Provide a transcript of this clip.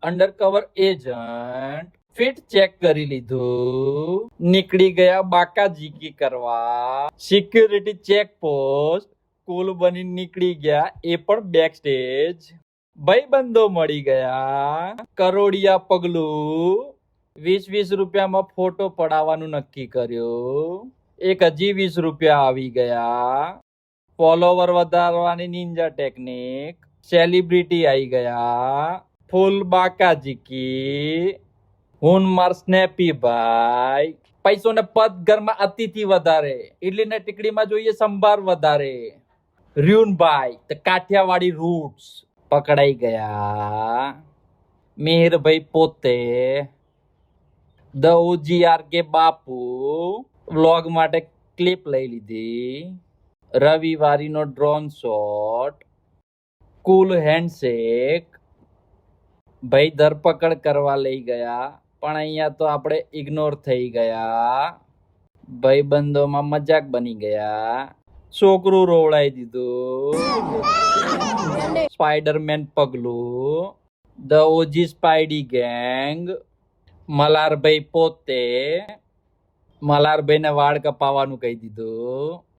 Undercover agent fit check કરી લીધું, નીકળી ગયા બાકાજીકી કરવા. સિક્યુરિટી ચેક પોસ્ટ કુલ બની નીકળી ગયા, એ પણ બેક સ્ટેજ. ભાઈબંધો મળી ગયા, કરોડિયા પગલું. 20 રૂપિયામાં ફોટો પડાવવાનું નક્કી કર્યું. એક હજી 20 રૂપિયા આવી ગયા. ફોલોવર વધારવાની નિંજા ટેકનિક. સેલિબ્રિટી આવી ગયા. ફૂલ બાકાજીકી. હું માર સ્નેપી ભાઈ. પૈસો ને પદ ઘરમાં અતિથિ વધારે. ઇડલી ને ટીકડીમાં જોઈએ સંભાર વધારે. ર્યુનભાઈ તો કાઠિયાવાડી રૂટ્સ પકડાઈ ગયા. મેહરભાઈ પોતે ધ ઓજીઆર કે બાપુ વ્લોગ માટે ક્લિપ લઈ લીધી. રવિવારીનો ડ્રોન શોટ. કુલ હેન્ડશેક. ભાઈ ધરપકડ કરવા લઈ ગયા, પણ અહીંયા તો આપણે ઇગ્નોર થઈ ગયા. ભાઈબંધોમાં મજાક બની ગયા. છોકરું રોવડાઈ દીધું. સ્પાઈડરમેન પગલું. The ઓજી સ્પાઈડી gang. મલારભાઈ પોતે મલારભાઈને વાળ કપાવવાનું કહી દીધું.